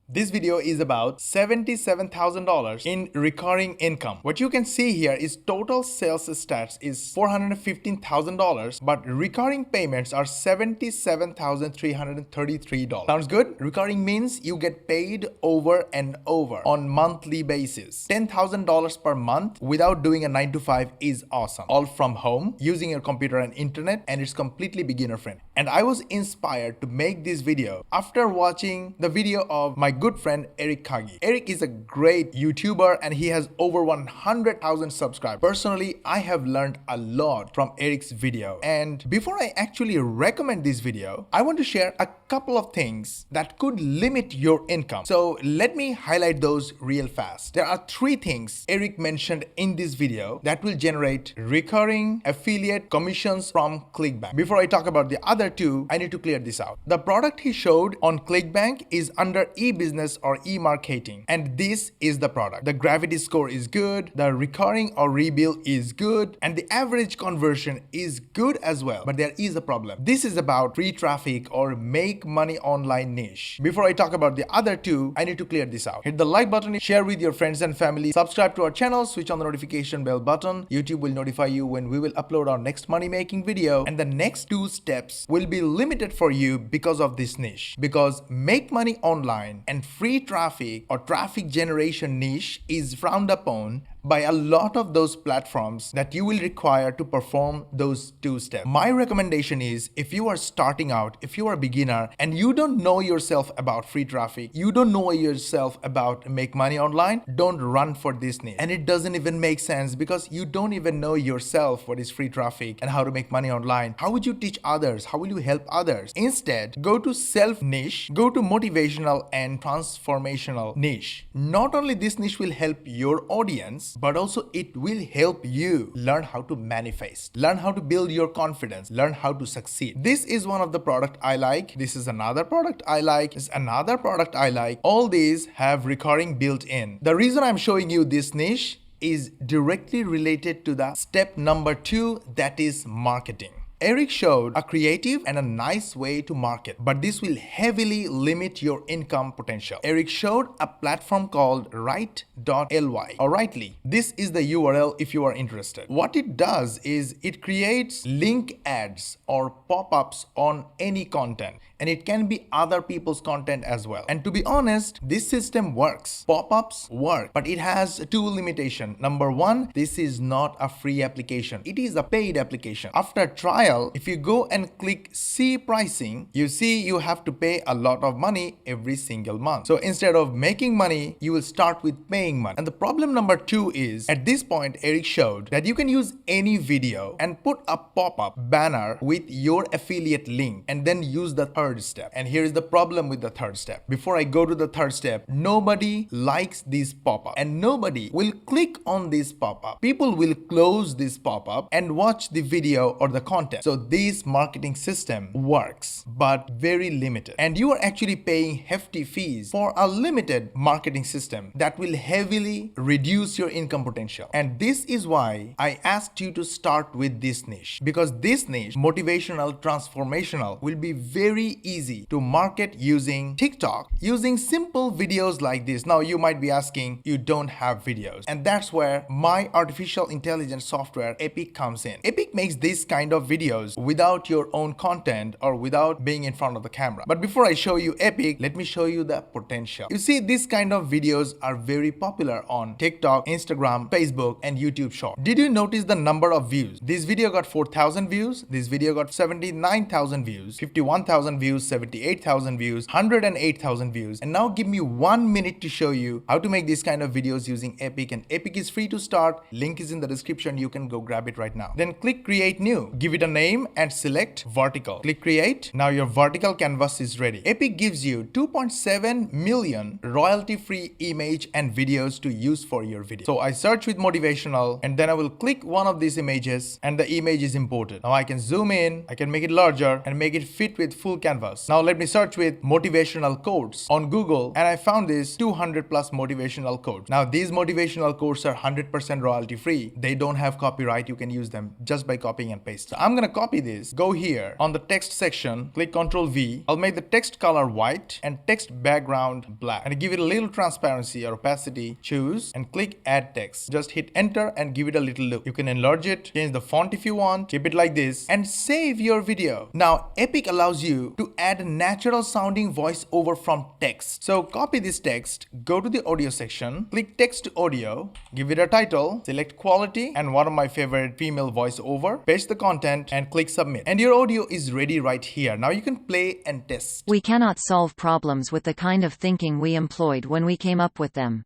This video is about $77,000 in recurring income. What you can see here is total sales stats is $415,000, but recurring payments are $77,333. Sounds good? Recurring means you get paid over and over on monthly basis. $10,000 per month without doing a 9 to 5 is awesome. All from home, using your computer and internet, and it's completely beginner friendly. And I was inspired to make this video after watching the video of my good friend Eric Kagi. Eric is a great YouTuber and he has over 100,000 subscribers. Personally, I have learned a lot from Eric's video. And before I actually recommend this video, I want to share a couple of things that could limit your income. So let me highlight those real fast. There are 3 things Eric mentioned in this video that will generate recurring affiliate commissions from ClickBank. Before I talk about the other 2, I need to clear this out. The product he showed on ClickBank is under e-business or e-marketing, and this is the product. The gravity score is good, the recurring or rebill is good, and the average conversion is good as well. But there is a problem. This is about free traffic or make money online niche. Before I talk about the other 2, I need to clear this out. Hit the like button, share with your friends and family, subscribe to our channel, switch on the notification bell button. YouTube will notify you when we will upload our next money making video, and the next 2 steps will be limited for you because of this niche. Because make money online and free traffic or traffic generation niche is frowned upon by a lot of those platforms that you will require to perform those 2 steps. My recommendation is, if you are starting out, if you are a beginner and you don't know yourself about free traffic, you don't know yourself about make money online, don't run for this niche. And it doesn't even make sense because you don't even know yourself what is free traffic and how to make money online. How would you teach others? How will you help others? Instead, go to self niche, go to motivational and transformational niche. Not only this niche will help your audience, but also it will help you learn how to manifest, learn how to build your confidence, learn how to succeed. This is one of the product I like. This is another product I like. This is another product I like. All these have recurring built in. The reason I'm showing you this niche is directly related to the step number 2, that is marketing. Eric showed a creative and a nice way to market, but this will heavily limit your income potential. Eric showed a platform called Write.ly or Writely. This is the URL if you are interested. What it does is it creates link ads or pop-ups on any content, and it can be other people's content as well. And to be honest, this system works. Pop-ups work, but it has 2 limitations. Number 1, this is not a free application. It is a paid application. After trial, if you go and click see pricing, you see you have to pay a lot of money every single month. So instead of making money, you will start with paying money. And the problem number 2 is, at this point, Eric showed that you can use any video and put a pop-up banner with your affiliate link and then use the 3rd step. And here is the problem with the 3rd step. Before I go to the 3rd step, nobody likes this pop-up and nobody will click on this pop-up. People will close this pop-up and watch the video or the content. So this marketing system works, but very limited. And you are actually paying hefty fees for a limited marketing system that will heavily reduce your income potential. And this is why I asked you to start with this niche, because this niche, motivational, transformational, will be very easy to market using TikTok, using simple videos like this. Now you might be asking, you don't have videos. And that's where my artificial intelligence software Epic comes in. Epic makes this kind of videos without your own content or without being in front of the camera. But before I show you Epic, let me show you the potential. You see, this kind of videos are very popular on TikTok, Instagram, Facebook, and YouTube Short. Did you notice the number of views? This video got 4,000 views. This video got 79,000 views, 51,000 views, 78,000 views, 108,000 views. And now give me 1 minute to show you how to make this kind of videos using Epic. And Epic is free to start. Link is in the description. You can go grab it right now. Then click create new. Give it a name and select vertical. Click create. Now your vertical canvas is ready. Epic gives you 2.7 million royalty-free image and videos to use for your video. So I search with motivational and then I will click one of these images and the image is imported. Now I can zoom in, I can make it larger and make it fit with full canvas. Now let me search with motivational quotes on Google and I found this 200 plus motivational quotes. Now these motivational quotes are 100% royalty free. They don't have copyright. You can use them just by copying and pasting. So I'm gonna gonna copy this, go here on the text section, click Ctrl V. I'll make the text color white and text background black and give it a little transparency or opacity. Choose and click add text. Just hit enter and give it a little look. You can enlarge it, change the font if you want, keep it like this, and save your video. Now Epic allows you to add natural sounding voiceover from text. So copy this text, go to the audio section, click text to audio, give it a title, select quality and one of my favorite female voiceover, paste the content and click submit. And your audio is ready right here. Now you can play and test. We cannot solve problems with the kind of thinking we employed when we came up with them.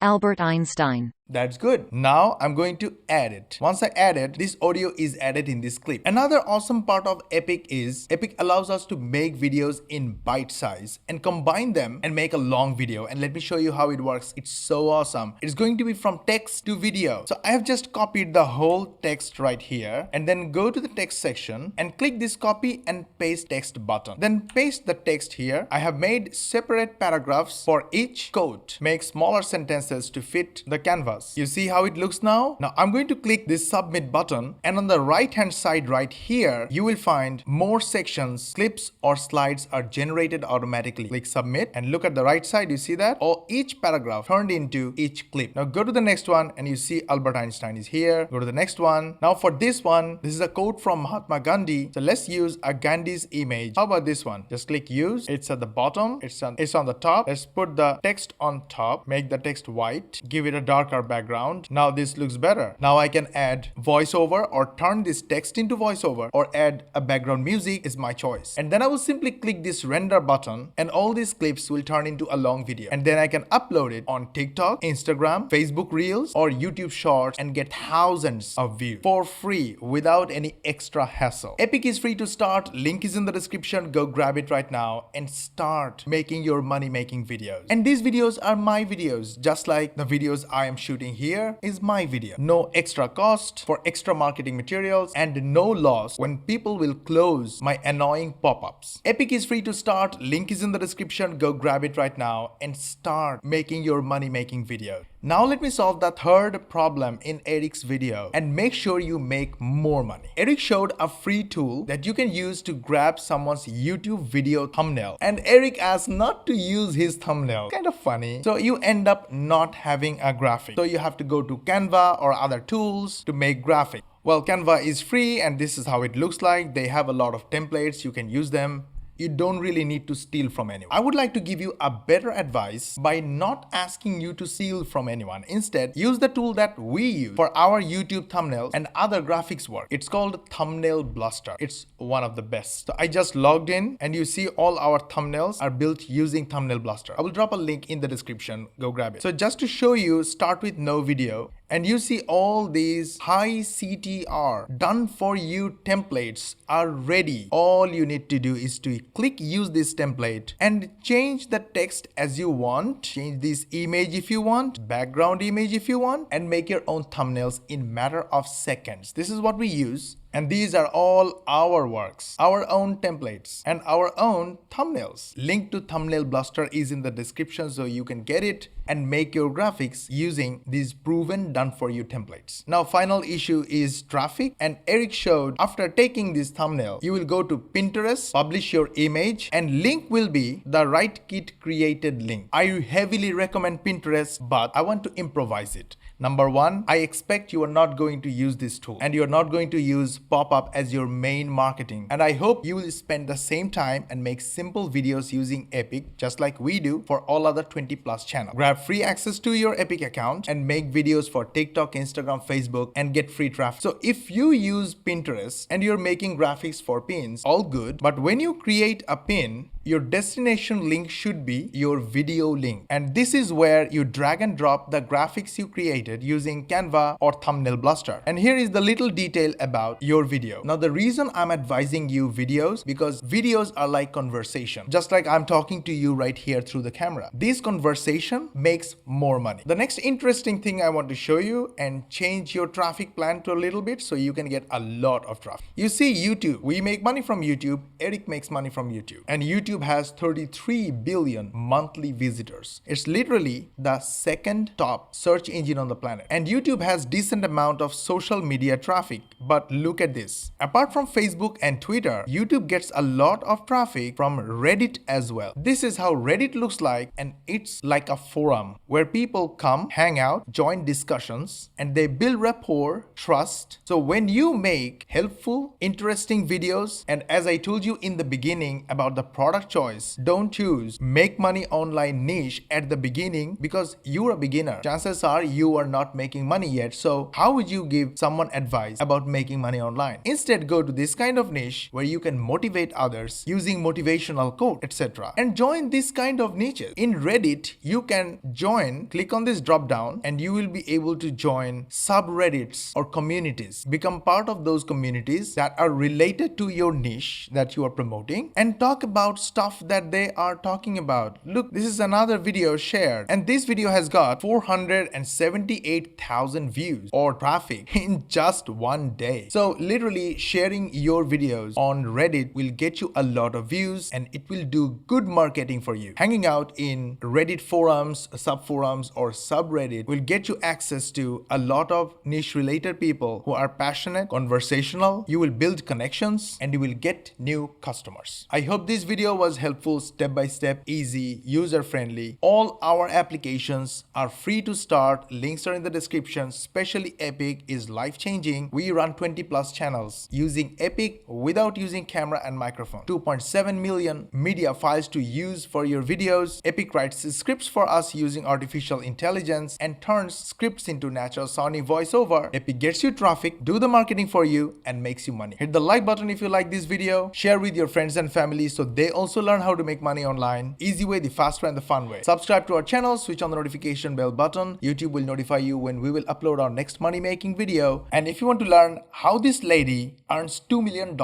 Albert Einstein. That's good. Now I'm going to add it. Once I add it, this audio is added in this clip. Another awesome part of Epic is Epic allows us to make videos in bite size and combine them and make a long video. And let me show you how it works. It's so awesome. It's going to be from text to video. So I have just copied the whole text right here and then go to the text section and click this copy and paste text button. Then paste the text here. I have made separate paragraphs for each quote. Make smaller sentences to fit the canvas. You see how it looks now? Now I'm going to click this submit button and on the right hand side right here, you will find more sections, clips or slides are generated automatically. Click submit and look at the right side. You see that? Or each paragraph turned into each clip. Now go to the next one and you see Albert Einstein is here. Go to the next one. Now for this one, this is a quote from Mahatma Gandhi. So let's use a Gandhi's image. How about this one? Just click use. It's at the bottom. It's on the top. Let's put the text on top. Make the text white. Give it a darker background. Now this looks better. Now I can add voiceover or turn this text into voiceover or add a background music is my choice. And then I will simply click this render button and all these clips will turn into a long video. And then I can upload it on TikTok, Instagram, Facebook Reels or YouTube Shorts and get thousands of views for free without any extra hassle. Epic is free to start. Link is in the description. Go grab it right now and start making your money making videos. And these videos are my videos, just like the videos I am shooting here is my video. No extra cost for extra marketing materials and no loss when people will close my annoying pop-ups. Epic is free to start. Link is in the description. Go grab it right now and start making your money making videos. Now let me solve the third problem in Eric's video and make sure you make more money. Eric showed a free tool that you can use to grab someone's YouTube video thumbnail and Eric asked not to use his thumbnail. Kind of funny. So you end up not having a graphic. So you have to go to Canva or other tools to make graphic. Well, Canva is free and this is how it looks like. They have a lot of templates. You can use them. You don't really need to steal from anyone. I would like to give you a better advice by not asking you to steal from anyone. Instead, use the tool that we use for our YouTube thumbnails and other graphics work. It's called Thumbnail Blaster. It's one of the best. So I just logged in and you see all our thumbnails are built using Thumbnail Blaster. I will drop a link in the description. Go grab it. So just to show you, start with no video. And you see all these high CTR done for you templates are ready. All you need to do is to click use this template and change the text as you want. Change this image if you want, background image if you want, and make your own thumbnails in matter of seconds. This is what we use. And these are all our works, our own templates and our own thumbnails. Link to Thumbnail Blaster is in the description so you can get it and make your graphics using these proven done for you templates. Now final issue is traffic, and Eric showed after taking this thumbnail, you will go to Pinterest, publish your image, and link will be the right kit created link. I heavily recommend Pinterest, but I want to improvise it. Number one, I expect you are not going to use this tool and you are not going to use pop-up as your main marketing. And I hope you will spend the same time and make simple videos using Epic just like we do for all other 20+ channels. Grab free access to your Epic account and make videos for TikTok, Instagram, Facebook and get free traffic. So if you use Pinterest and you're making graphics for pins, all good. But when you create a pin, your destination link should be your video link. And this is where you drag and drop the graphics you created using Canva or Thumbnail Blaster. And here is the little detail about your video. Now the reason I'm advising you videos, because videos are like conversation. Just like I'm talking to you right here through the camera. This conversation makes more money. The next interesting thing I want to show you and change your traffic plan to a little bit so you can get a lot of traffic. You see YouTube, we make money from YouTube, Eric makes money from YouTube. And YouTube YouTube has 33 billion monthly visitors. It's literally the second top search engine on the planet. And YouTube has decent amount of social media traffic. But look at this. Apart from Facebook and Twitter, YouTube gets a lot of traffic from Reddit as well. This is how Reddit looks like, and it's like a forum where people come, hang out, join discussions, and they build rapport, trust. So when you make helpful, interesting videos, and as I told you in the beginning about the product choice, don't choose make money online niche at the beginning because you're a beginner. Chances are you are not making money yet. So how would you give someone advice about making money online? Instead, go to this kind of niche where you can motivate others using motivational quote, etc. and join this kind of niches. In Reddit, you can join, click on this drop down, and you will be able to join subreddits or communities. Become part of those communities that are related to your niche that you are promoting and talk about stuff that they are talking about. Look, this is another video shared, and this video has got 478,000 views or traffic in just one day. So literally sharing your videos on Reddit will get you a lot of views and it will do good marketing for you. Hanging out in Reddit forums, subforums, or subreddit will get you access to a lot of niche related people who are passionate, conversational. You will build connections and you will get new customers. I hope this video was helpful, step by step, easy, user friendly. All our applications are free to start. Links are in the description. Especially Epic is life changing. We run 20 plus channels using Epic without using camera and microphone. 2.7 million media files to use for your videos. Epic writes scripts for us using artificial intelligence and turns scripts into natural sounding voiceover. Epic gets you traffic, do the marketing for you, and makes you money. Hit the like button if you like this video. Share with your friends and family so they also learn how to make money online. Easy way, the fast way, and the fun way. Subscribe to our channel, switch on the notification bell button. YouTube will notify you when we will upload our next money making video. And if you want to learn how this lady earns $2 million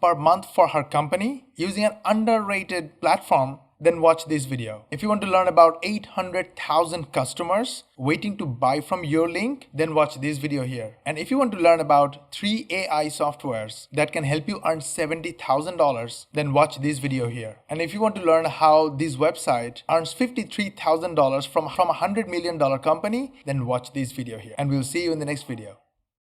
per month for her company using an underrated platform, then watch this video. If you want to learn about 800,000 customers waiting to buy from your link, then watch this video here. And if you want to learn about 3 AI softwares that can help you earn $70,000, then watch this video here. And if you want to learn how this website earns $53,000 from a $100 million company, then watch this video here. And we'll see you in the next video.